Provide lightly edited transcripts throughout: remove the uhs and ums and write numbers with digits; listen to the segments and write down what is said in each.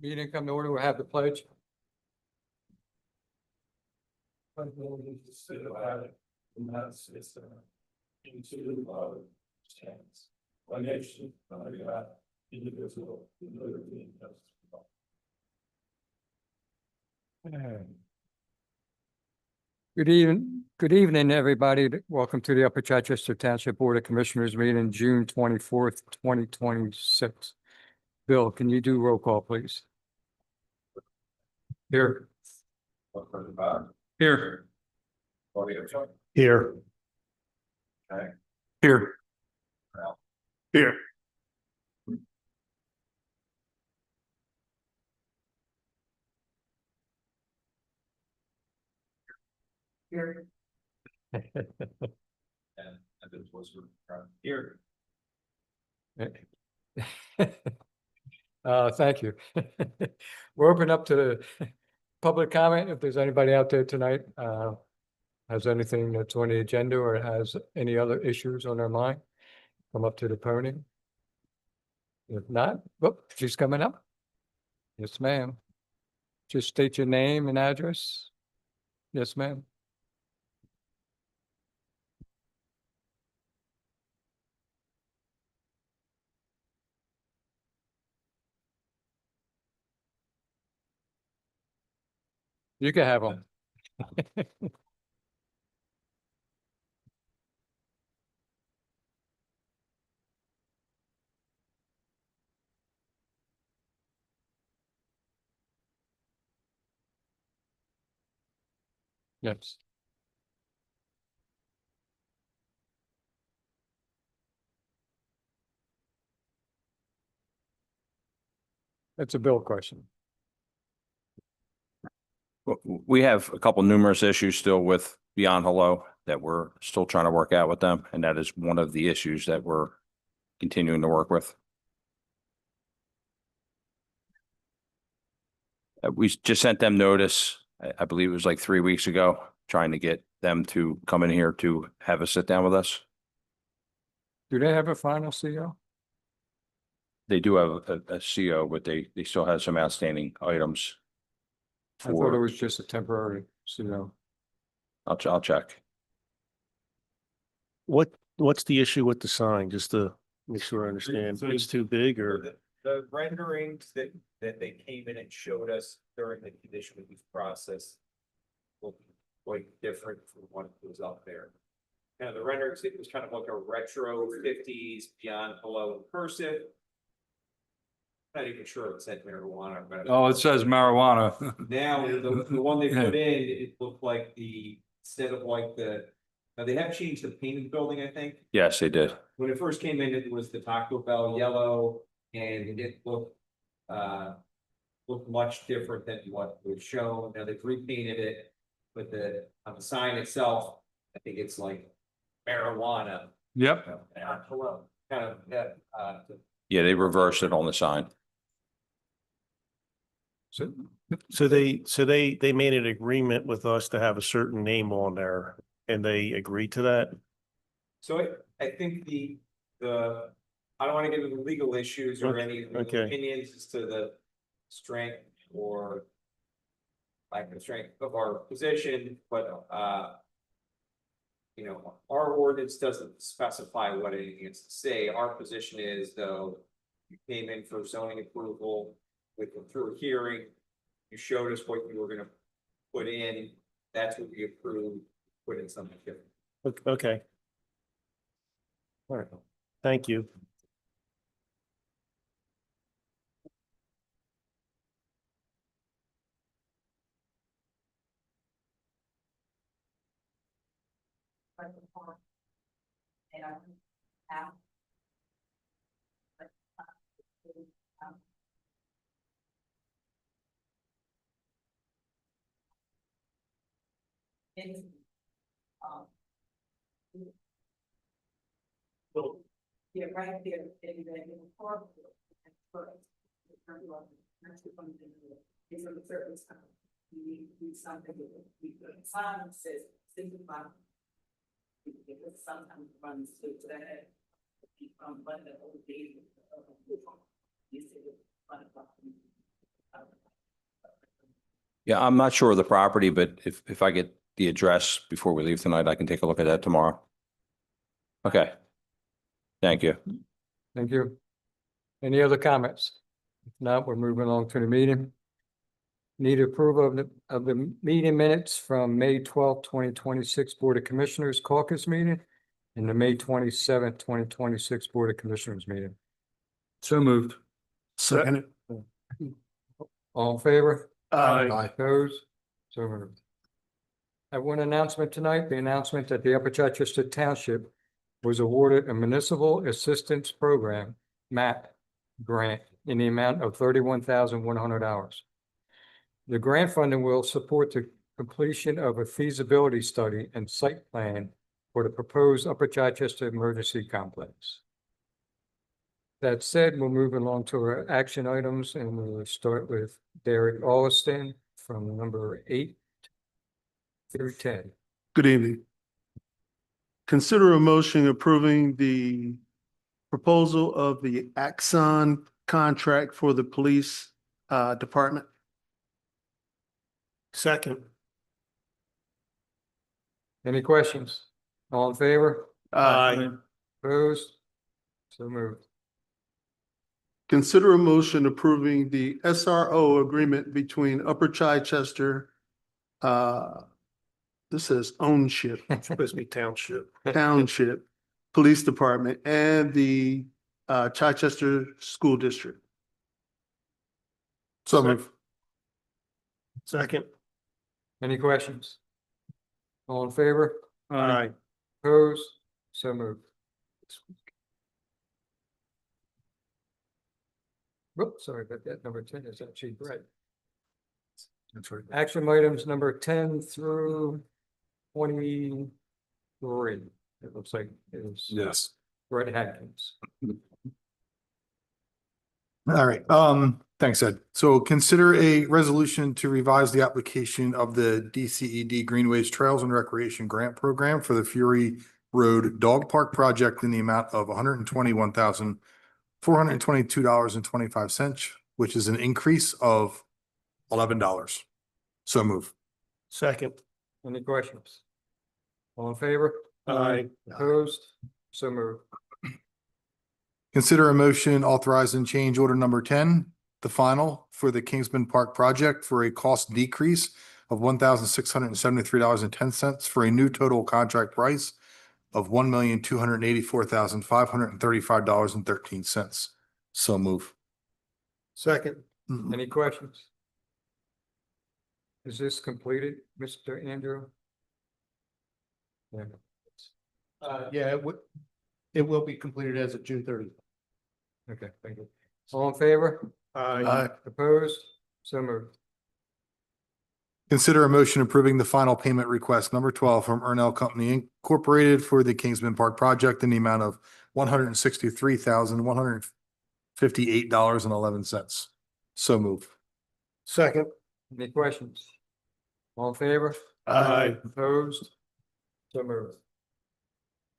Meeting come to order, we'll have the pledge. United States into the Father, stands one nation under God, indivisible, with liberty and justice for all. Good evening, everybody. Welcome to the Upper Chichester Township Board of Commissioners meeting, June 24th, 2026. Bill, can you do roll call, please? Here. Here. Here. Here. Here. Here. Here. Thank you. We're open up to the public comment. If there's anybody out there tonight, has anything that's on the agenda or has any other issues on their mind, come up to the podium. If not, whoop, she's coming up. Yes, ma'am. Just state your name and address. Yes, ma'am. You can have them. Yes. That's a Bill question. We have a couple numerous issues still with Beyond Hello that we're still trying to work out with them. And that is one of the issues that we're continuing to work with. We just sent them notice, I believe it was like 3 weeks ago, trying to get them to come in here to have a sit down with us. Do they have a final CO? They do have a CO, but they still have some outstanding items. I thought it was just a temporary CO. I'll check. What's the issue with the sign? Just to make sure I understand. It's too big or? The renderings that they came in and showed us during the conditional use process will be quite different from what was up there. Now the renderings, it was kind of like a retro 50s Beyond Hello in cursive. Not even sure it said marijuana. But Oh, it says marijuana. now the one they put in, it looked like instead of like now they have changed the paint of the building, I think. Yes, they did. When it first came in, it was the Taco Bell yellow, and it looked much different than what was shown. Now they've repainted it, but on the sign itself, I think it's like marijuana. Yep. Hello, kind of Yeah, they reversed it on the sign. So they made an agreement with us to have a certain name on there and they agreed to that? So I think I don't want to get into the legal issues or any opinions as to the strength or lack of strength of our position, but our ordinance doesn't specify what it needs to say. Our position is, though, you came in for zoning approval through a hearing, you showed us what you were going to put in, that's what we approved, put in something different. Okay. All right. Thank you. Yeah, right there, it's a certain time. We do something that we could sign says signify. Because sometimes runs to that. From Monday over days. You see, Yeah, I'm not sure of the property, but if I get the address before we leave tonight, I can take a look at that tomorrow. Okay. Thank you. Thank you. Any other comments? If not, we're moving along to the meeting. Need approval of the meeting minutes from May 12th, 2026 Board of Commissioners caucus meeting and the May 27th, 2026 Board of Commissioners meeting. So moved. Second. All in favor? Aye. Opposed? So moved. I have one announcement tonight, the announcement that the Upper Chichester Township was awarded a municipal assistance program, MAP grant in the amount of $31,100. The grant funding will support the completion of a feasibility study and site plan for the proposed Upper Chichester Emergency Complex. That said, we'll move along to our action items and we'll start with Derek Alston from number 8 through 10. Good evening. Consider a motion approving the proposal of the Axon contract for the police department. Second. Any questions? All in favor? Aye. Opposed? So moved. Consider a motion approving the SRO agreement between Upper Chichester, this says Ownship Supposed to be township. Township Police Department and the Chichester School District. So moved. Second. Any questions? All in favor? Aye. Opposed? So moved. Whoops, sorry about that. Number 10 is actually right. That's right. Action items number 10 through 23. It looks like it is. Yes. Brett Hatkins. All right. Thanks, Ed. So consider a resolution to revise the application of the DCED Greenways Trails and Recreation Grant Program for the Fury Road Dog Park Project in the amount of $121,422.25, which is an increase of $11. So move. Second. Any questions? All in favor? Aye. Opposed? So moved. Consider a motion authorizing change order number 10, the final for the Kingsman Park project for a cost decrease of $1,673.10 for a new total contract price of $1,284,535.13. So move. Second. Any questions? Is this completed, Mr. Andrew? Yeah. Yeah, it will be completed as of June 30th. Okay, thank you. All in favor? Aye. Opposed? So moved. Consider a motion approving the final payment request number 12 from Ernell Company Incorporated for the Kingsman Park project in the amount of $163,158.11. So move. Second. Any questions? All in favor? Aye. Opposed? So moved.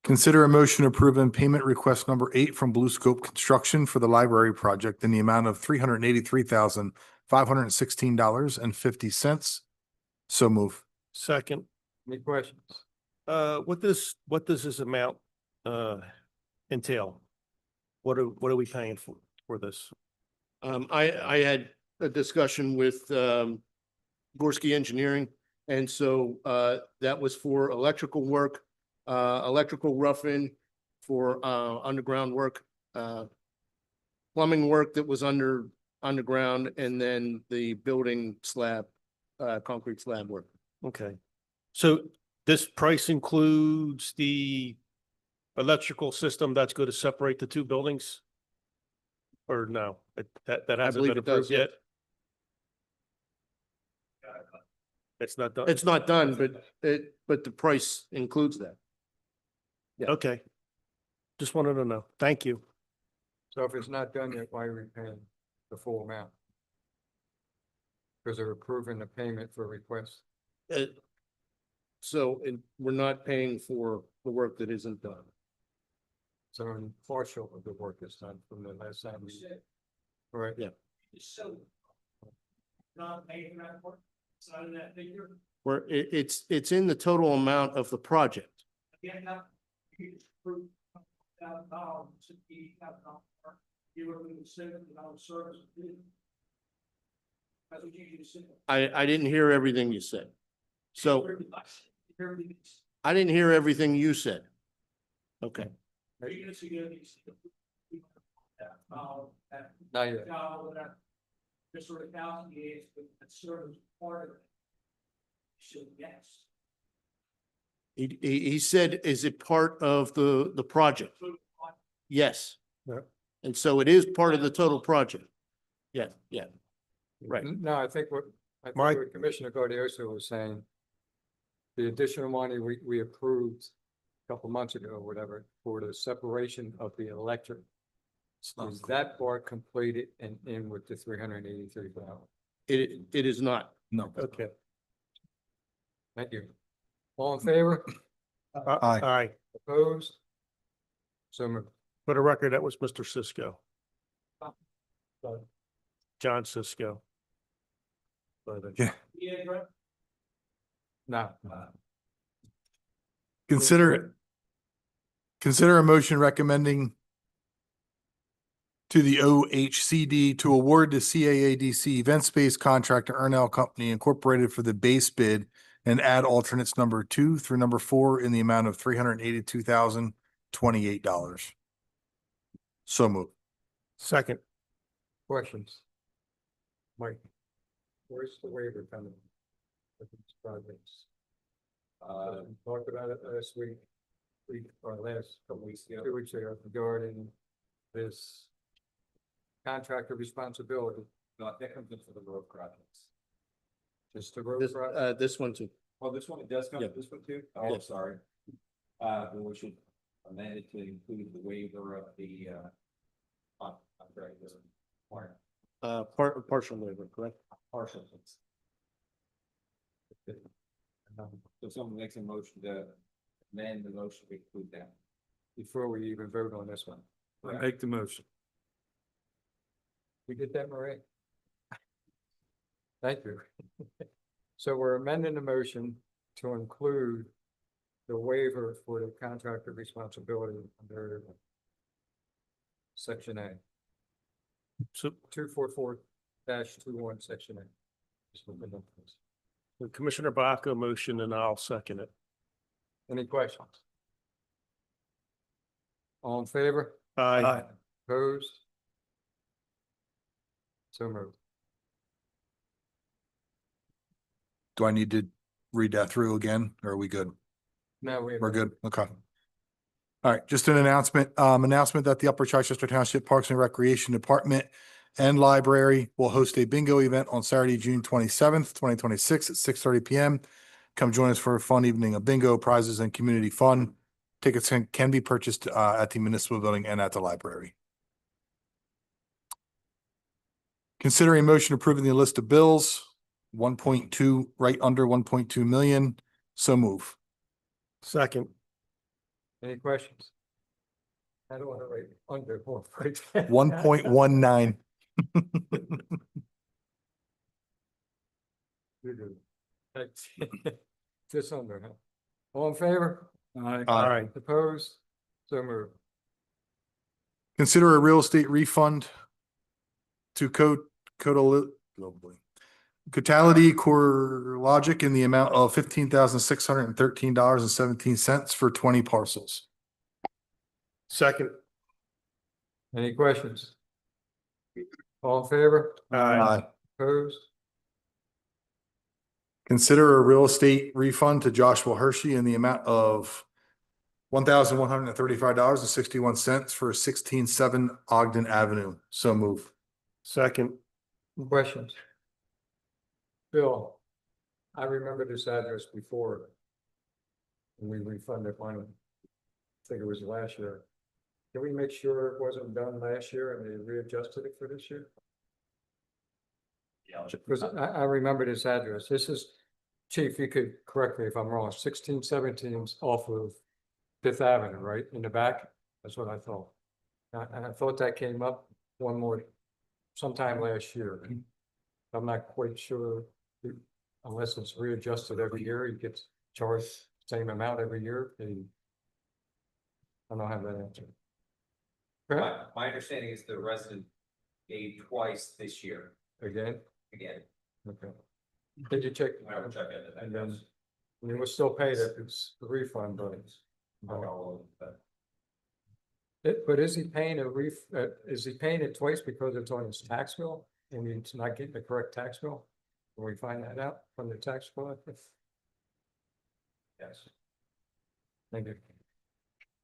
Consider a motion approving payment request number 8 from Blue Scope Construction for the library project in the amount of $383,516.50. So move. Second. Any questions? What does this amount entail? What are we paying for this? I had a discussion with Gorski Engineering, and so that was for electrical work, electrical roughing for underground work, plumbing work that was underground, and then the building slab, concrete slab work. Okay. So this price includes the electrical system that's going to separate the two buildings? Or no, that hasn't believe been it does, approved yeah. yet? It's not done. It's not done, but the price includes that. Yeah. Okay. Just wanted to know. Thank you. So if it's not done yet, why are we paying the full amount? Because they're approving the payment for requests. So we're not paying for the work that isn't done. So in partial of the work is done from the last time we. Right. Yeah. So. Not paying that work? Side of that figure, Where it's in the total amount of the project. again, now, you just prove $1,000, $80,000, you were going to $70 service. That's what you just said. I didn't hear everything you said. So Everything. I didn't hear everything you said. Okay. You're gonna see these. Not yet. This sort of thousand years, but that service part of it. So, yes. He said, is it part of the project? Yes. Yeah. And so it is part of the total project. Yeah, yeah. Right. No, I think what Mike? Commissioner Gardioso was saying, the additional money we approved a couple months ago, or whatever, for the separation of the electric. Is that part completed and in with the 383,000? It is not. No. Okay. Thank you. All in favor? Aye. Aye. Opposed? So moved. For the record, that was Mr. Cisco, Sorry. John Cisco. Yeah. Yeah, right. No. Consider a motion recommending to the OHCD to award the CAADC event space contract to Ernell Company Incorporated for the base bid and add alternates number 2 through number 4 in the amount of $382,028. So moved. Second, Questions? Mike, where's the waiver coming? For these projects? We talked about it last week, or last couple weeks ago, 2 weeks ago, regarding this contractor responsibility. No, that comes in for the road projects. Just the road This, project. this one too. Oh, this one, it does come, Yeah. this one too? Yeah. Oh, sorry. Then we should amend it to include the waiver of the, contract. Partial waiver, correct? Partial. So someone makes a motion to amend the motion to include that. Before we even vote on this one. Correct. Make the motion. We did that, Marie? Thank you. So we're amending the motion to include the waiver for the contractor responsibility under Section A, so 244-21, Section A. Just looking up this. Commissioner Baca motion and I'll second it. Any questions? All in favor? Aye. Opposed? So moved. Do I need to read that through again, or are we good? Now We're good. Okay. All right, just an announcement, that the Upper Chichester Township Parks and Recreation Department and Library will host a bingo event on Saturday, June 27th, 2026 at 6:30 PM. Come join us for a fun evening of bingo, prizes, and community fun. Tickets can be purchased at the municipal building and at the library. Consider a motion approving the list of bills, 1.2, right under 1.2 million. So move. Second, Any questions? I don't want to write under. 1.19. You do. Just under, huh? All in favor? aye. Opposed? So moved. Consider a real estate refund to Cotality Core Logic in the amount of $15,613.17 for 20 parcels. Second, Any questions? All in favor? aye. Opposed? Consider a real estate refund to Joshua Hershey in the amount of $1,135.61 for 16-7 Ogden Avenue. So move. Second, Questions? Bill, I remember this address before. And we refunded money. I think it was last year. Can we make sure it wasn't done last year and they readjusted it for this year? Yeah. Because I remember this address. This is, Chief, you could correct me if I'm wrong, 1617's off of Fifth Avenue, right, in the back? That's what I thought. And I thought that came up sometime last year. I'm not quite sure. unless it's readjusted every year, he gets charged same amount every year. I don't have that answer. My understanding is the resident paid twice this year, Again, again. okay. Did you check? I will check into that. And then, I mean, we'll still pay it if it's the refund, but. But is he paying is he paying it twice because it's on his tax bill and he's not getting the correct tax bill? Can we find that out from the tax collector? Yes. Thank you.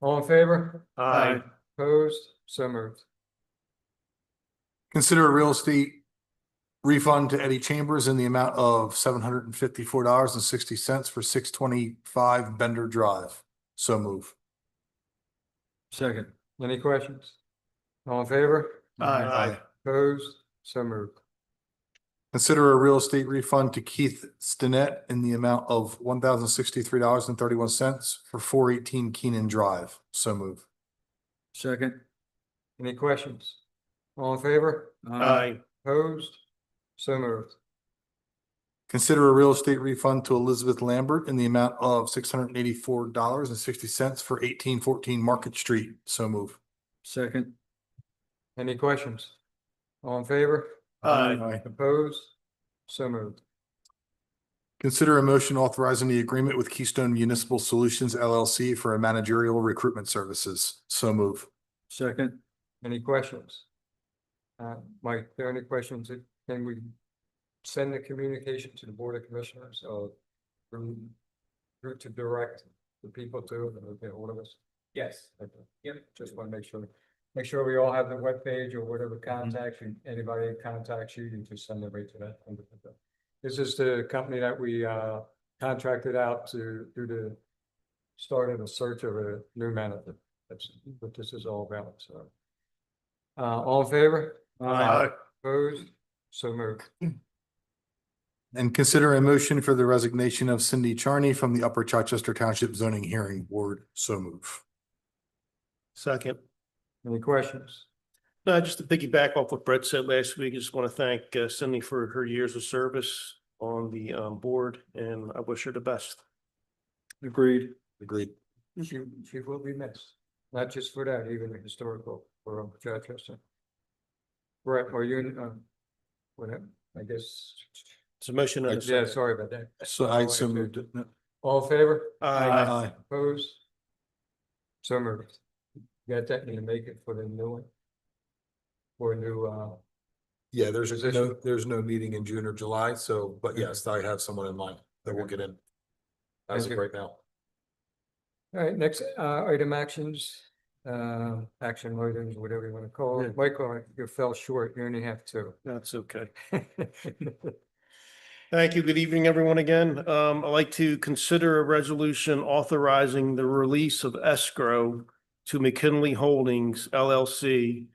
All in favor? Aye. Opposed? So moved. Consider a real estate refund to Eddie Chambers in the amount of $754.60 for 625 Bender Drive. So move. Second. Any questions? All in favor? Aye. Opposed? So moved. Consider a real estate refund to Keith Stinnett in the amount of $1,063.31 for 418 Keenan Drive. So move. Second. Any questions? All in favor? Aye. Opposed? So moved. Consider a real estate refund to Elizabeth Lambert in the amount of $684.60 for 1814 Market Street. So move. Second. Any questions? All in favor? Aye. Opposed? So moved. Consider a motion authorizing the agreement with Keystone Municipal Solutions LLC for a managerial recruitment services. So move. Second. Any questions? Mike, there any questions? Can we send the communication to the Board of Commissioners or through to direct the people to, okay, all of us? Yes. Okay. Yep, just want to make sure we all have the webpage or whatever contacts, anybody contacts you, you just send it right to that. This is the company that we contracted out to do the start of the search of a new manager. That's what this is all about, so. All in favor? Aye. Opposed? So moved. And consider a motion for the resignation of Cindy Charney from the Upper Chichester Township Zoning Hearing Board. So move. Second. Any questions? No, just to piggyback off what Brett said last week, I just want to thank Cindy for her years of service on the board, and I wish her the best. Agreed. Agreed. She will be missed, not just for that, even the historical for Chichester. Brett, are you, whatever, I guess, It's a motion and a yeah, second. sorry about that. So I so moved. it. All in favor? Aye. Opposed? So moved. You got that, and you make it for the new one? For a new, Yeah, Position. there's no meeting in June or July, so, but yes, I have someone in mind that will get in. As of Thank you. right now. all right, next, item actions, action items, whatever you want to call Yeah. it. Michael, you fell short, you only have two. That's okay. Thank you. Good evening, everyone, again. I'd like to consider a resolution authorizing the release of escrow to McKinley Holdings LLC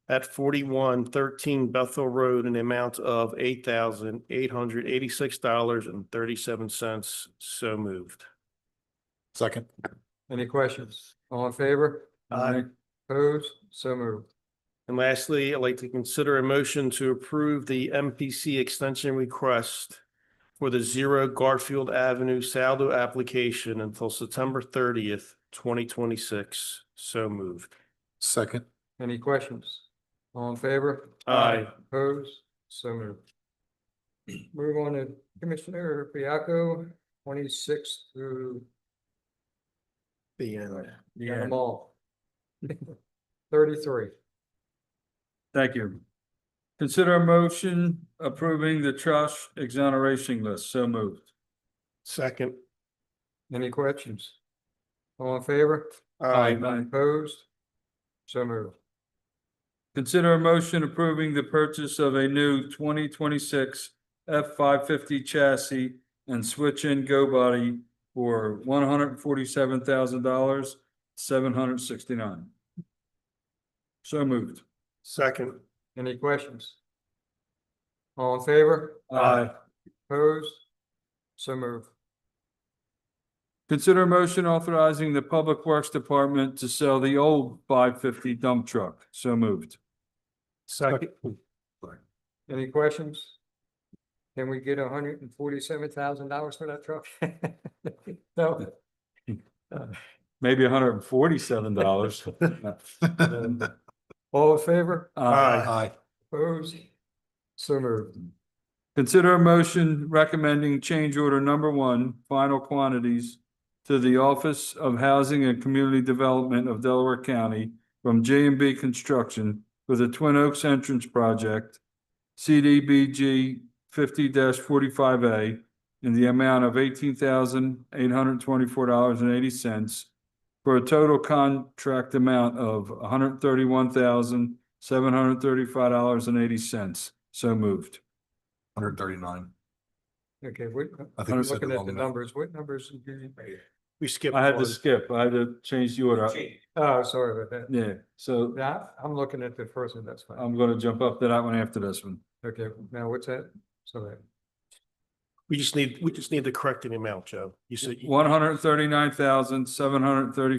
at 4113 Bethel Road in the amount of $8,886.37. So moved. Second. Any questions? All in favor? Aye. Opposed? So moved. And lastly, I'd like to consider a motion to approve the MPC extension request for the 0 Garfield Avenue Saldo application until September 30th, 2026. So moved. Second. Any questions? All in favor? Aye. Opposed? So moved. Move on to Commissioner Fiaco, 26 through, The end. got them all. 33. Thank you. Consider a motion approving the trust exoneration list. So moved. Second. Any questions? All in favor? Aye. Opposed? So moved. Consider a motion approving the purchase of a new 2026 F-550 chassis and switch-in go body for $147,000, $769. So moved. Second. Any questions? All in favor? Aye. Opposed? So moved. Consider a motion authorizing the Public Works Department to sell the old 550 dump truck. So moved. Second. Any questions? Can we get $147,000 for that truck? No. Maybe $147. All in favor? Aye. Opposed? So moved. Consider a motion recommending change order number 1, final quantities to the Office of Housing and Community Development of Delaware County from J&B Construction for the Twin Oaks Entrance Project, CDBG 50-45A, in the amount of $18,824.80 for a total contract amount of $131,735.80. So moved. 139. Okay, I think I'm you said looking the at wrong the number. numbers. What numbers? did you- We skipped I had to one. skip. I had to change the order. Oh, sorry about that. Yeah, so Yeah, I'm looking at the first one, that's fine. I'm gonna jump up to that one after this one. Okay, now what's that? Sorry. We just need to correct the amount, Joe. You said.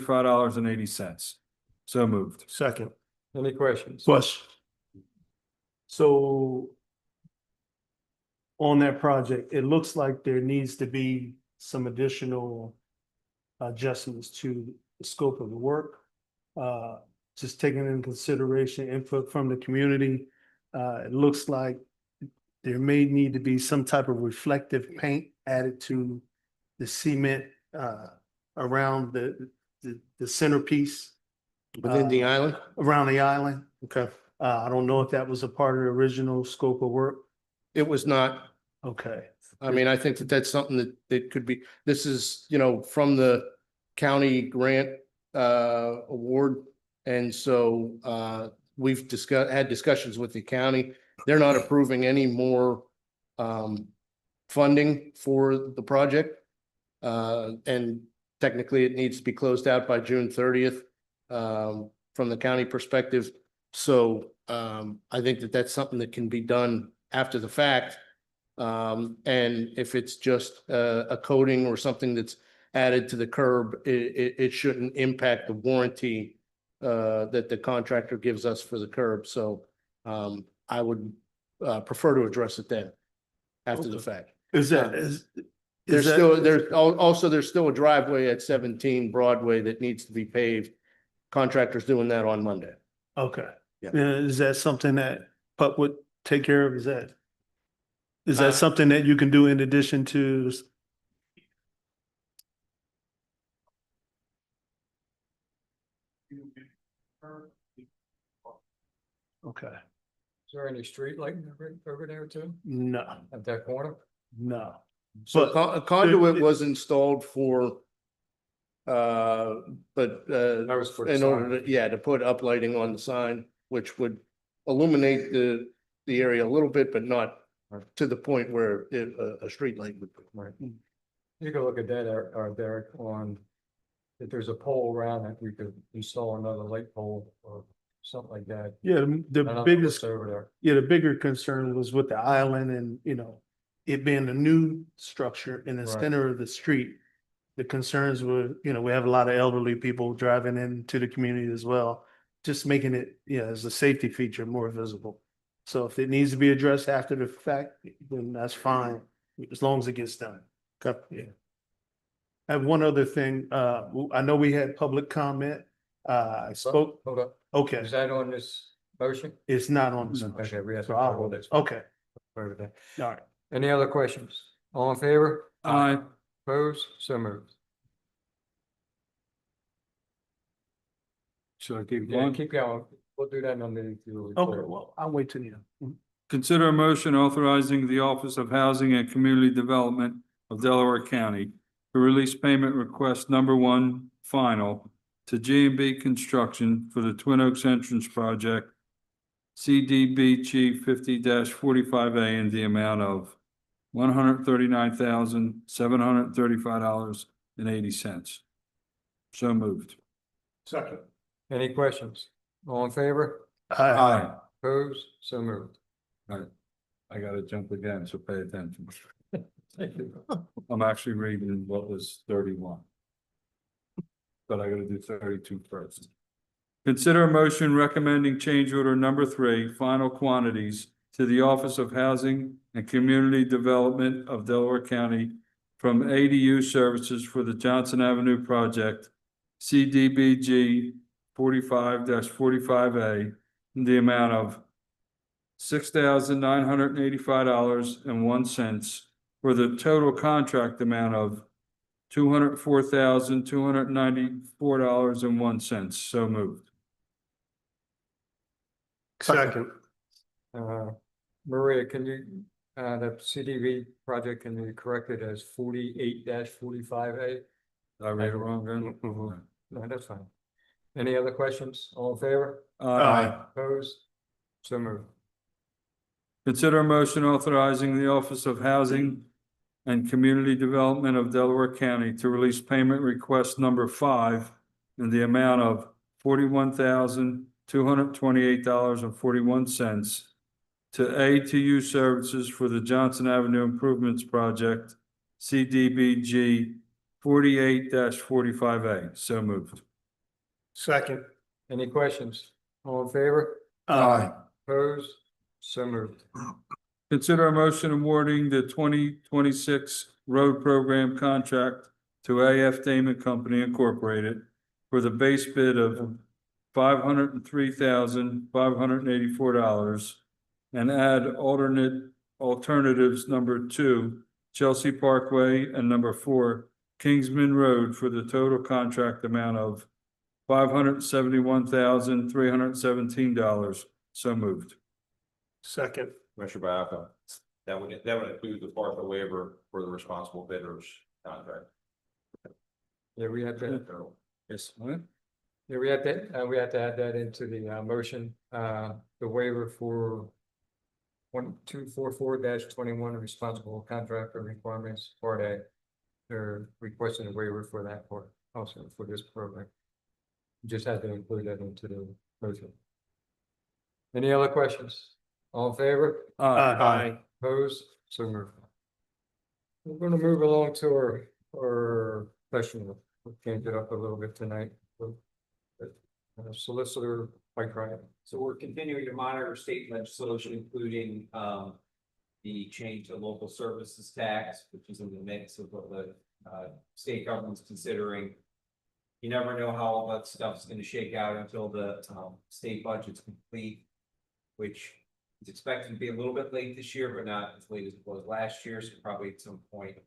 $139,735.80. So moved. Second. Any questions? Question. So on that project, it looks like there needs to be some additional adjustments to the scope of the work. Just taking into consideration input from the community, it looks like there may need to be some type of reflective paint added to the cement around the centerpiece. Within the island? Around the island. Okay. I don't know if that was a part of the original scope of work. It was not. Okay. I mean, I think that that's something that could be, this is, from the county grant award. And so we've had discussions with the county. They're not approving any more funding for the project. And technically it needs to be closed out by June 30th from the county perspective. So I think that that's something that can be done after the fact. And if it's just a coating or something that's added to the curb, it shouldn't impact the warranty that the contractor gives us for the curb. So I would prefer to address it then, after the fact. Is that, There's still a driveway at 17 Broadway that needs to be paved. Contractor's doing that on Monday. okay. Yeah. Is that something that PUP would take care of? Is that something that you can do in addition to? Okay, Is there any street lighting over there too, no, at that corner? no. So But a conduit was installed for, but That was for the in order sign. to put uplighting on the sign, which would illuminate the area a little bit, but not to the point where a street light would. Right. You can look at that, Derek, on, if there's a pole around it, we could install another light pole or something like that. yeah, I don't the know biggest, what's over there. yeah, the bigger concern was with the island and, it being a new structure in the Right. center of the street. The concerns were, we have a lot of elderly people driving into the community as well, just making it, as a safety feature more visible. So if it needs to be addressed after the fact, then that's fine, as long as it gets done. Okay. Yeah. I have one other thing. I know we had public comment. I spoke, Hold up, okay, is that on this motion? it's not on this. Okay, motion. we have to So I'll hold hold this. it. Okay, Over there. all right. Any other questions? All in favor? Aye. Opposed? So moved. Should I keep Yeah, going? keep going. We'll do that on the. Okay, well, I'll wait till the end. Consider a motion authorizing the Office of Housing and Community Development of Delaware County to release payment request number 1 final to G&B Construction for the Twin Oaks Entrance Project, CDBG 50-45A, in the amount of $139,735.80. So moved. Second. Any questions? All in favor? Aye. Opposed? So moved. All right. I gotta jump again, so pay attention. I'm actually reading what was 31. But I gotta do 32 first. Consider a motion recommending change order number 3, final quantities to the Office of Housing and Community Development of Delaware County from ADU services for the Johnson Avenue project, CDBG 45-45A, in the amount of $6,985.01 for the total contract amount of $204,294.01. So moved. Second. Maria, can you, the CDV project, can you correct it as 48-45A? Did I read it wrong then? No, that's fine. Any other questions? All in favor? Aye. Opposed? So moved. Consider a motion authorizing the Office of Housing and Community Development of Delaware County to release payment request number 5 in the amount of $41,228.41 to A2U Services for the Johnson Avenue Improvements Project, CDBG 48-45A. So moved. Second. Any questions? All in favor? Aye. Opposed? So moved. Consider a motion awarding the 2026 road program contract to AF Damon Company Incorporated for the base bid of $503,584 and add alternatives number 2, Chelsea Parkway, and number 4, Kingsman Road, for the total contract amount of $571,317. So moved. Second. Commissioner Baraco, that would include the partial waiver for the responsible bidders contract. Yeah, we had that. Yes. Yeah, we had that, we had to add that into the motion, the waiver for 1244-21 responsible contractor requirements, part A. They're requesting a waiver for that part, also for this program. Just had to include that into the motion. Any other questions? All in favor? Aye. Opposed? So moved. We're gonna move along to our question. We changed it up a little bit tonight. Solicitor Mike Ryan. So we're continuing to monitor state legislation, including the change to local services tax, which is in the mix of what the state government's considering. You never know how all that stuff's gonna shake out until the state budget's complete, which is expected to be a little bit late this year, but not as late as it was last year, so probably at some point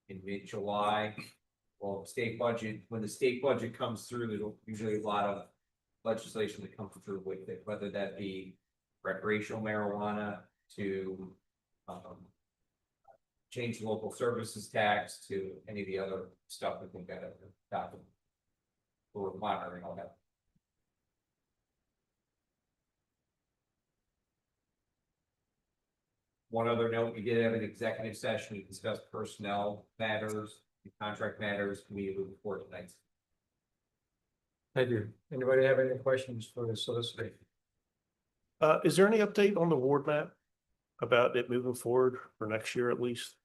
in mid-July. Well, when the state budget comes through, there's usually a lot of legislation that comes through with it, whether that be recreational marijuana to change the local services tax to any of the other stuff that we got at the top of. We're monitoring all that. One other note, we did have an executive session to discuss personnel matters, contract matters, we will report tonight. Thank you. Anybody have any questions for the solicitor? Is there any update on the ward map about it moving forward for next year at least?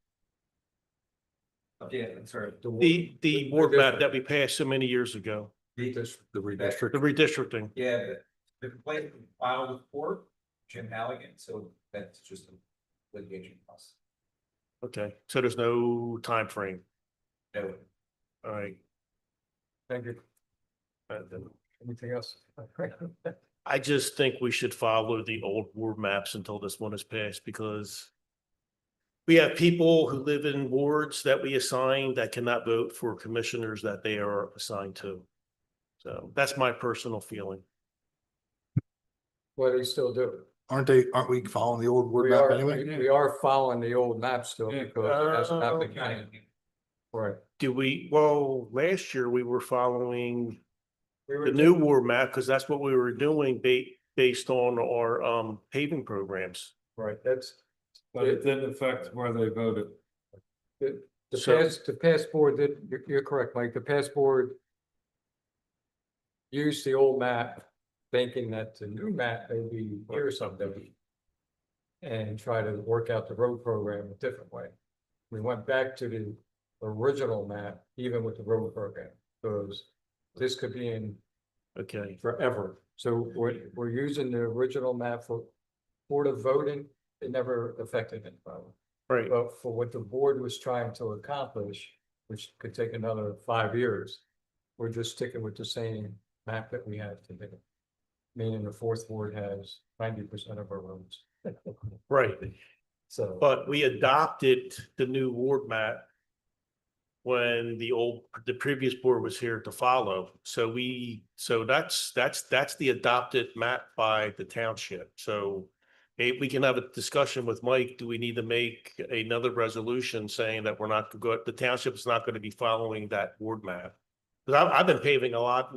Yeah, that's right. The ward map that we passed so many years ago, The the redistrict. redistricting. Yeah, the complaint filed with court, Jim Halligan, so that's just a litigation process. Okay, so there's no time frame. No. All right. Thank you. Then Anything else? I just think we should follow the old ward maps until this one is passed, because we have people who live in wards that we assign that cannot vote for commissioners that they are assigned to. So that's my personal feeling. Well, they still do. Aren't we following the old word We map are, anyway? we are following the old map still Yeah. because that's not the kind. Right. Well, last year we were following We were the new ward map because that's what we were doing based on our paving programs. Right, that's But it didn't affect where they voted. the So- past board did, you're correct, Mike, the past board used the old map thinking that the new map may be here someday and try to work out the road program a different way. We went back to the original map, even with the road program, because this could be in Okay, forever. So we're using the original map for the voting it never affected anybody. Right. But for what the board was trying to accomplish, which could take another 5 years, we're just sticking with the same map that we have today. Meaning the fourth ward has 90% of our roads. Right. So, But we adopted the new ward map when the previous board was here to follow. So that's the adopted map by the township. So we can have a discussion with Mike. Do we need to make another resolution saying that the township is not going to be following that ward map? Because I've been paving a lot,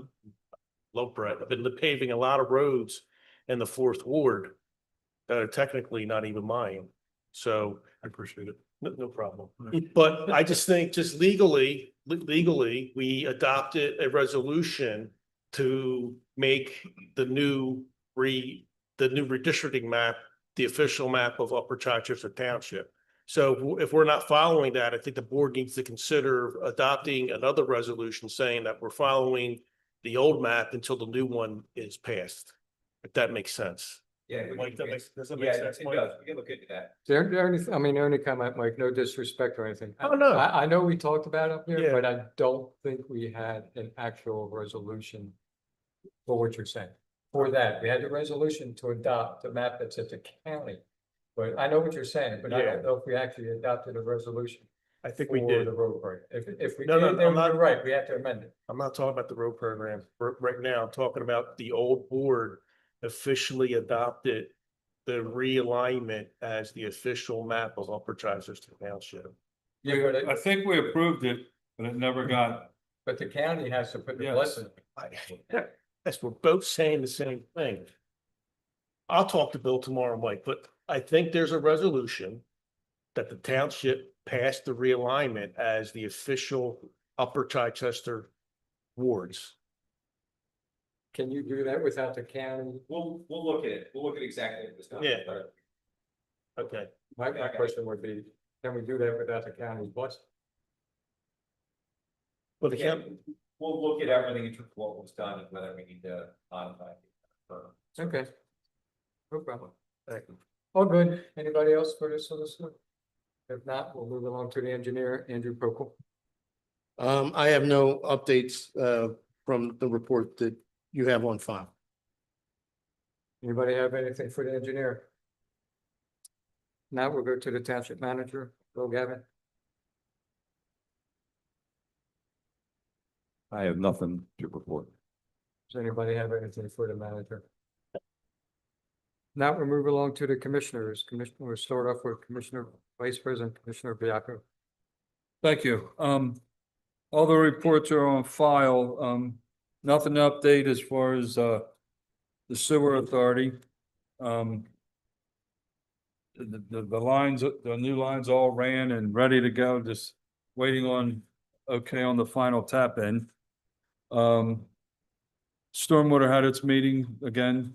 Brett, I've been paving a lot of roads in the fourth ward that are technically not even mine. So I appreciate it. No problem. But I just think just legally, we adopted a resolution to make the new redistricting map, the official map of Upper Chichester Township. So if we're not following that, I think the board needs to consider adopting another resolution saying that we're following the old map until the new one is passed. If that makes sense. Yeah. Mike, does that make Yeah, sense, it Mike? does. We can look into that. the only comment, Mike, no disrespect or anything. Oh, no. I know we talked about it up here, Yeah. but I don't think we had an actual resolution for what you're saying. For that, we had the resolution to adopt the map that's at the county. But I know what you're saying, but I Yeah. don't know if we actually adopted a resolution. I think we for did. The road program. If we No, no, did, then I'm not- you're right, we have to amend it. I'm not talking about the road program right now. I'm talking about the old board officially adopted the realignment as the official map of Upper Chichester Township. Yeah, but I think we approved it, but it never got, but the county has to put the Yes. blessing. Yes, we're both saying the same thing. I'll talk to Bill tomorrow, Mike, but I think there's a resolution that the township passed the realignment as the official Upper Chichester wards. Can you do that without the county? We'll look at it. We'll look at exactly what was done. Yeah. Okay, My question would be, can we do that without the county's blessing? but the Again, county, we'll look at everything in terms of what was done and whether we need to modify. it. Okay. No problem. All good. Anybody else for this solicitor? If not, we'll move along to the engineer, Andrew Pokel. I have no updates from the report that you have on file. Anybody have anything for the engineer? Now we'll go to the township manager, Bill Gavin. I have nothing to report. Does anybody have anything for the manager? Now we'll move along to the commissioners. Commissioner, we'll start off with Commissioner, Vice President, Commissioner Biaco. thank you. All the reports are on file. Nothing to update as far as, the sewer authority. The lines, the new lines all ran and ready to go, just waiting on, okay, on the final tap in. Stormwater had its meeting again.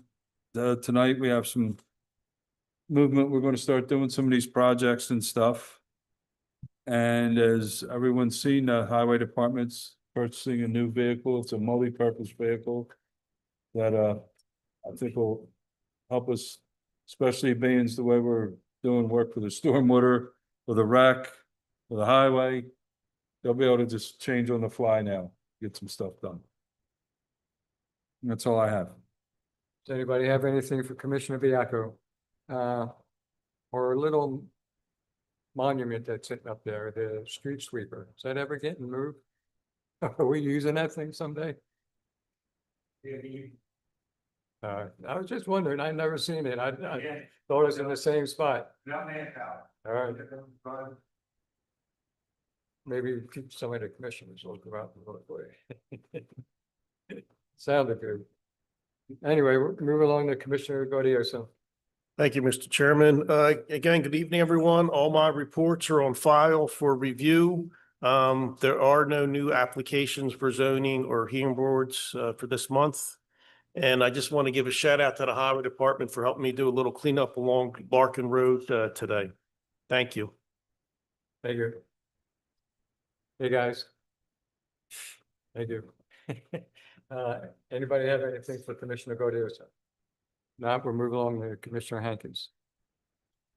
Tonight we have some movement. We're going to start doing some of these projects and stuff. And as everyone's seen, the highway department's purchasing a new vehicle. It's a multi-purpose vehicle that, I think will help us, especially being the way we're doing work for the stormwater, for the rec, for the highway. They'll be able to just change on the fly now, get some stuff done. And that's all I have. Does anybody have anything for Commissioner Biaco? Or a little monument that's sitting up there, the street sweeper, is that ever getting moved? Are we using that thing someday? I was just wondering, I'd never seen it, I thought it was in the same spot. All right. Maybe some of the commissioners will go out and look for it. Sounded good. Anyway, we'll move along to Commissioner Gaudioso. thank you, Mr. Chairman. Again, good evening, everyone. All my reports are on file for review. There are no new applications for zoning or hearing boards for this month. And I just want to give a shout out to the highway department for helping me do a little cleanup along Larkin Road today. Thank you. Thank you. Hey, guys. Thank you. Anybody have anything for Commissioner Gaudioso? Now we'll move along to Commissioner Hankins.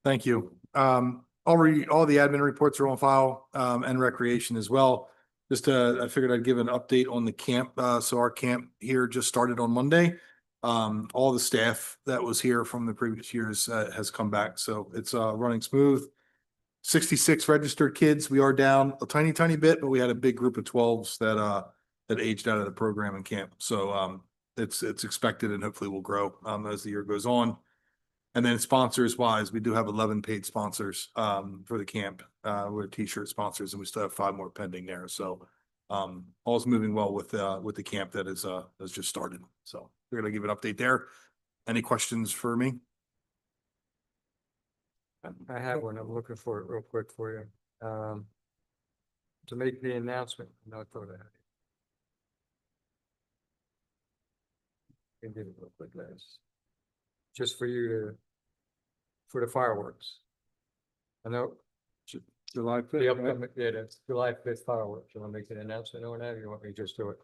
Thank you. All the admin reports are on file, and recreation as well. Just, I figured I'd give an update on the camp. So our camp here just started on Monday. All the staff that was here from the previous years, has come back. So it's, running smooth. 66 registered kids. We are down a tiny bit, but we had a big group of 12s that aged out of the program in camp. So, it's expected and hopefully will grow, as the year goes on. And then sponsors wise, we do have 11 paid sponsors for the camp. We're t-shirt sponsors and we still have 5 more pending there. So all's moving well with the camp that has just started. So we're gonna give an update there. Any questions for me? I have one. I'm looking for it real quick for you. To make the announcement, no, I thought I had it. Can give it real quick, guys. Just for you to, for the fireworks. I know July the 5th, right? upcoming, yeah, that's July 5th fireworks. You want to make an announcement on that or you want me to just do it?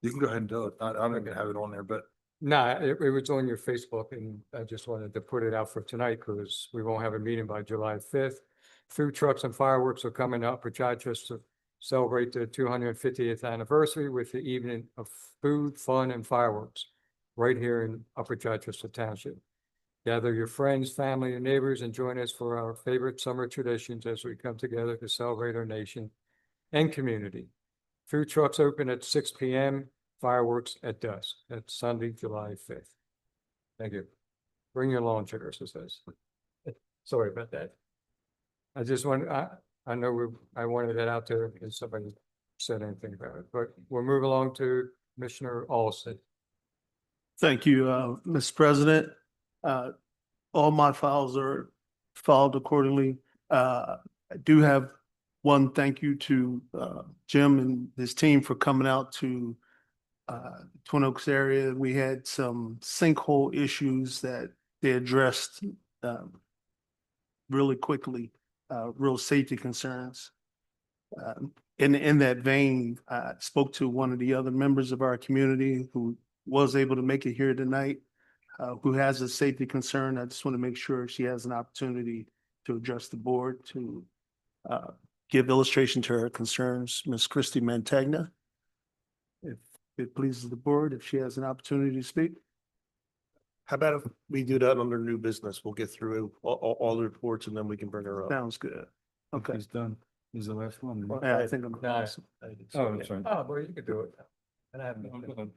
You can go ahead and do it. I don't even have it on there, but No, it was on your Facebook and I just wanted to put it out for tonight because we won't have a meeting by July 5th. Food trucks and fireworks are coming up for Chichester to celebrate the 250th anniversary with the evening of food, fun and fireworks right here in Upper Chichester Township. Gather your friends, family and neighbors and join us for our favorite summer traditions as we come together to celebrate our nation and community. Food trucks open at 6 p.m. Fireworks at dusk. That's Sunday, July 5th. Thank you. Bring your lawn chairs, it says. Sorry about that. I just want, I know I wanted that out there because somebody said anything about it, but we'll move along to Commissioner Olson. Thank you, Mr. President. All my files are filed accordingly. I do have one thank you to Jim and his team for coming out to Twin Oaks area. We had some sinkhole issues that they addressed really quickly, real safety concerns. In that vein, I spoke to one of the other members of our community who was able to make it here tonight, who has a safety concern. I just want to make sure she has an opportunity to address the board, to give illustration to her concerns. Ms. Christy Mantegna. If it pleases the board, if she has an opportunity to speak. How about if we do that under new business? We'll get through all the reports and then we can bring her up. Sounds good. Okay. He's done. He's the last one. right? Yeah, I think I'm. No. Oh, that's right. Oh, well, you can do it. And I have nothing.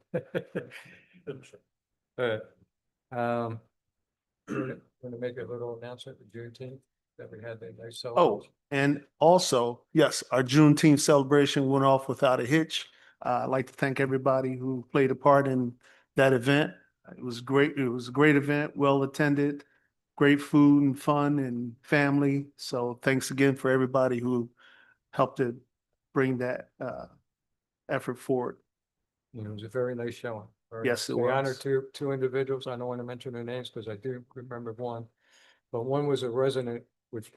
Want to make a little announcement for Juneteenth that we had that nice Oh, celebration. and also, yes, our Juneteenth celebration went off without a hitch. I'd like to thank everybody who played a part in that event. It was great. It was a great event, well attended, great food and fun and family. So thanks again for everybody who helped to bring that effort forward. It was a very nice showing. Very Yes, nice. it We honored was. two individuals. I don't want to mention their names because I do remember one. But one was a resident, which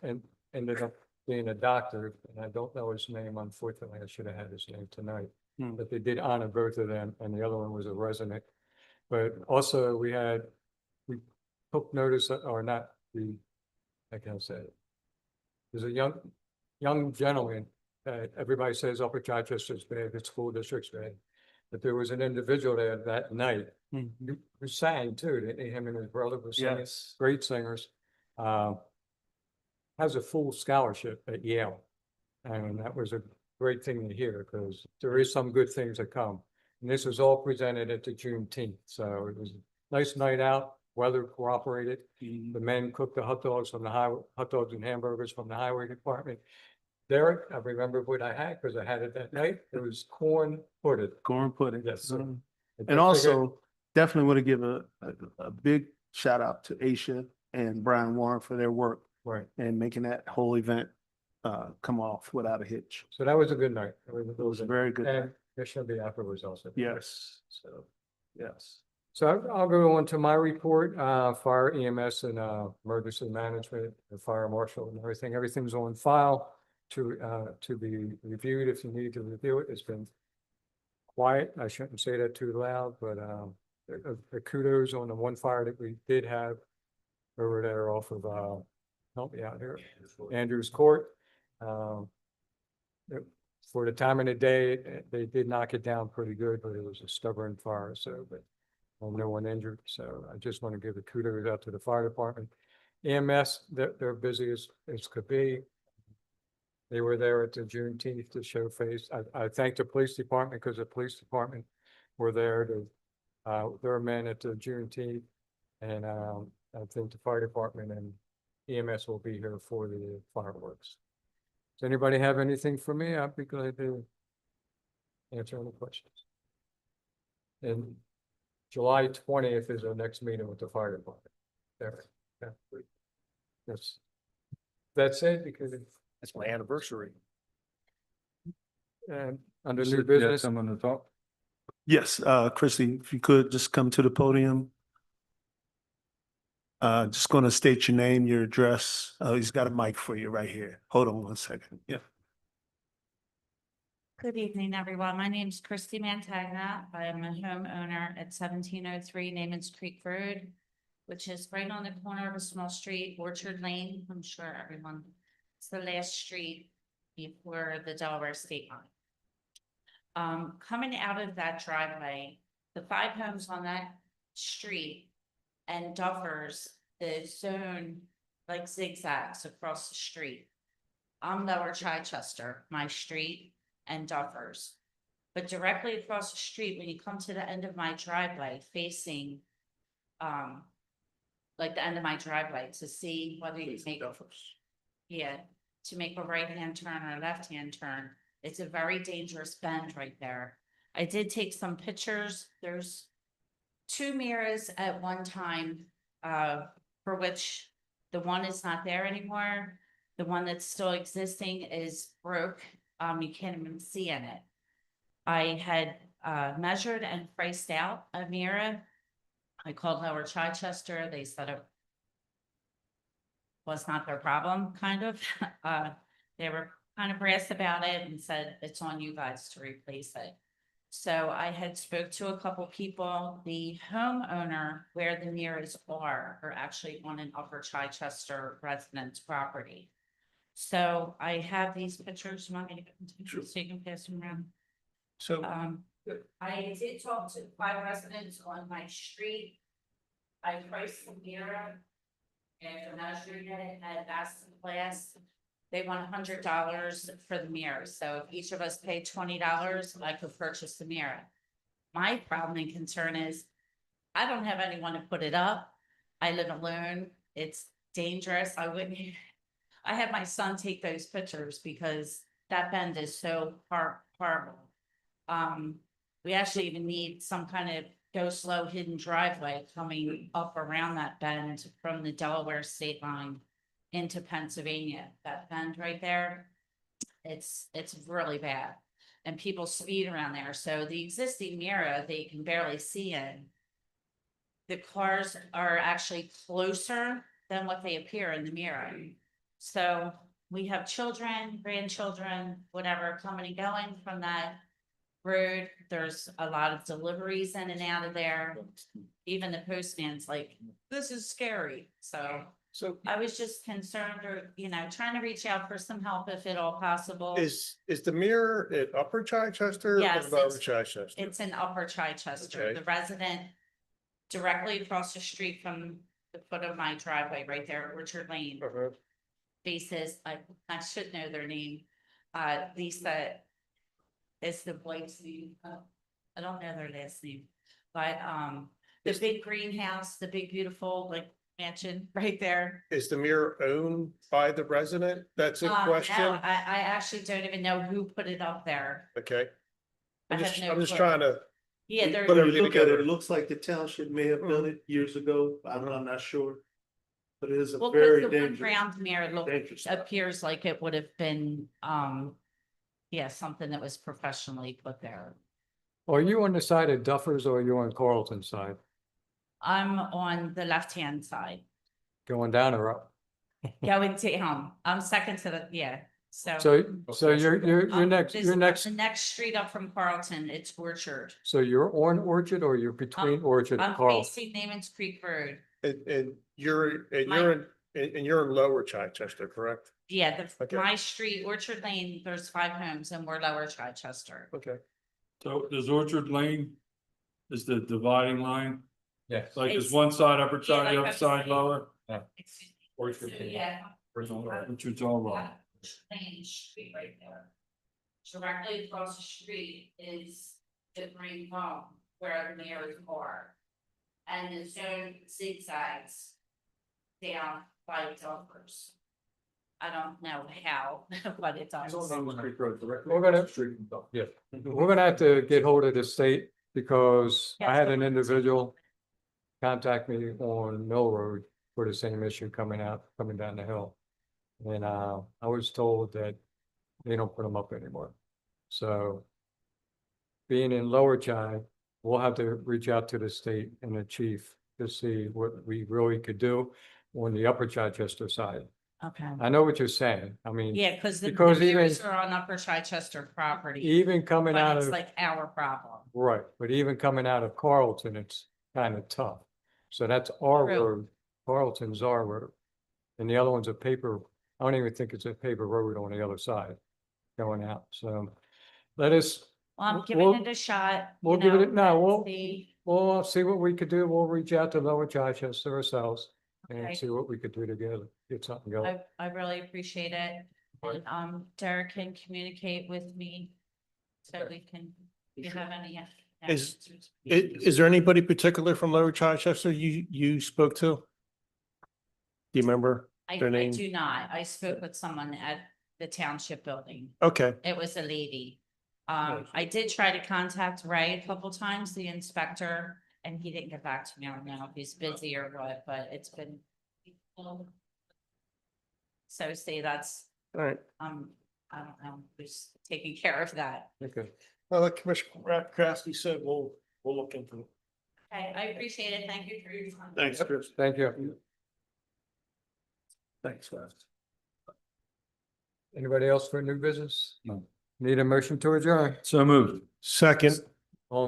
ended up being a doctor, and I don't know his name. Unfortunately, I should have had his name tonight. Hmm. But they did honor both of them, and the other one was a resident. But also we took notice, or not, I can't say it. There's a young gentleman that everybody says Upper Chichester's bad, the school district's bad. But there was an individual there that night Hmm. who sang too, didn't he? Him and his brother were singing, Yes. great singers. Has a full scholarship at Yale. And that was a great thing to hear because there is some good things that come. And this was all presented at the Juneteenth. So it was a nice night out, weather cooperated. The men cooked the hot dogs from the hot dogs and hamburgers from the highway department. Derek, I remember what I had because I had it that night. It was corn pudding. Corn pudding. Yes, sir. Mhm. I And figured- also, definitely want to give a big shout out to Aisha and Brian Warren for their work Right. and making that whole event come off without a hitch. So that was a good night. It was a very good. And Commissioner Biafra was also. there. Yes. So. Yes. So I'll go on to my report, fire EMS and emergency management, the fire marshal and everything. Everything's on file to be reviewed if you need to review it. It's been quiet. I shouldn't say that too loud, but kudos on the one fire that we did have. over there off of, help me out here, Andrews Court. Um, For the time of the day, they did knock it down pretty good, but it was a stubborn fire, so, but no one injured, so I just want to give the kudos out to the fire department. EMS, they're busy as could be. They were there at the Juneteenth to show face. I thank the police department because the police department were there to, their men at the Juneteenth. And, I think the fire department and EMS will be here for the fireworks. Does anybody have anything for me? I'd be glad to answer any questions. And July 20th is our next meeting with the fire department. There. That's it, because That's my anniversary. under You new said you had business, someone to talk. Yes, Chrissy, if you could just come to the podium. Just going to state your name, your address. He's got a mic for you right here. Hold on one second. Yeah. Good evening, everyone. My name is Christy Mantagna. I am a homeowner at 1703 Namens Creek Road, which is right on the corner of a small street, Orchard Lane. I'm sure everyone, it's the last street before the Delaware State line. Coming out of that driveway, the 5 homes on that street and Duffers, the zone like zigzags across the street. I'm Lower Chichester, my street, and Duffers. But directly across the street, when you come to the end of my driveway, facing like the end of my driveway to see whether you make to make a right-hand turn or a left-hand turn, it's a very dangerous bend right there. I did take some pictures. There's 2 mirrors at one time, for which the one is not there anymore. The one that's still existing is broke. You can't even see in it. I had measured and priced out a mirror. I called Lower Chichester. They said it was not their problem, kind of. They were kind of brass about it and said, it's on you guys to replace it. So I had spoke to a couple people. The homeowner where the mirrors are actually on an Upper Chichester residence property. So I have these pictures. You want me to continue so you can pass them around? So I did talk to 5 residents on my street. I priced the mirror. And measuring it at Boston Glass, they want $100 for the mirror. So if each of us paid $20, I could purchase the mirror. My problem and concern is I don't have anyone to put it up. I live alone. It's dangerous. I had my son take those pictures because that bend is so horrible. We actually even need some kind of go slow hidden driveway coming up around that bend from the Delaware state line into Pennsylvania. That bend right there, it's really bad. And people speed around there. So the existing mirror, they can barely see in. The cars are actually closer than what they appear in the mirror. So we have children, grandchildren, whatever, coming and going from that road. There's a lot of deliveries in and out of there. Even the postman's like, this is scary. So I was just concerned, or, trying to reach out for some help if at all possible. is the mirror at Upper Chichester? Yes, Or Lower it's- Chichester? It's in Upper Chichester. Okay. The resident directly across the street from the foot of my driveway, right there, at Orchard Lane. Faces, I should know their name. Lisa is the wife's name. I don't know their last name, but the big greenhouse, the big beautiful mansion right there. Is the mirror owned by the resident? That's a No, question. I actually don't even know who put it up there. Okay. I I'm have just, no I'm just clue. trying to, Yeah, Put they're, When you everything look at it, together. it looks like the township may have done it years ago. I'm not sure. But it is a well, because very the one dangerous, round mirror dangerous. appears like it would have been, something that was professionally put there. are you on the side of Duffers or are you on Carlton's side? I'm on the left-hand side, Going down or up? going down. I'm second to the, so. So you're next, this- you're next, The next street up from Carlton, it's Orchard. so you're on Orchard or you're between Orchard and I'm Carlton? facing Namens Creek Road. And you're in Lower Chichester, correct? Yeah, Okay. my street, Orchard Lane, there's 5 homes and we're Lower Chichester. Okay. So does Orchard Lane is the dividing line? Yes. Like is It's- one side upper yeah, side, like the I other was side saying. lower? Excuse me. Orchard So, Lane. yeah. Orchard's all lower. Main Street right there. Directly across the street is the green home where the mayor's are. And the zone zigzags down by Duffers. I don't know how, but it does. We're gonna, yeah, we're gonna have to get hold of the state because I had an individual contact me on Mill Road for the same issue coming down the hill. And I was told that they don't put them up anymore. So being in Lower Chi, we'll have to reach out to the state and the chief to see what we really could do on the Upper Chichester side. Okay. I know what you're saying. I mean, Yeah, because the Because even- mirrors are on Upper Chichester property, even coming out but it's of, like our problem. right, but even coming out of Carlton, it's kind of tough. So that's our True. road. Carlton's our road. And the other one's a paper, I don't even think it's a paper road on the other side going out. So let us, Well, I'm We'll- giving it a shot. we'll you give it know, no, let's we'll- see. we'll see what we could do. We'll reach out to Lower Chichester ourselves Okay. and see what we could do together, get something going. I really appreciate it. And, Derek can communicate with me so we can, if you have any. Is- answers. Is there anybody particular from Lower Chichester you spoke to? Do you remember? I their name? do not. I spoke with someone at the township building. Okay, It was a lady. I did try to contact Ray a couple times, the inspector, and he didn't get back to me. I don't know if he's busy or what, but it's been. So see, that's, all right. I don't know, who's taking care of that. Okay. Well, like Commissioner Krasky said, we'll look into it. Okay, I appreciate it. Thank you for your time. Thanks, Chris. Thank you. Thanks, guys. Anybody else for new business? No. Need a motion to adjourn? So moved. Second.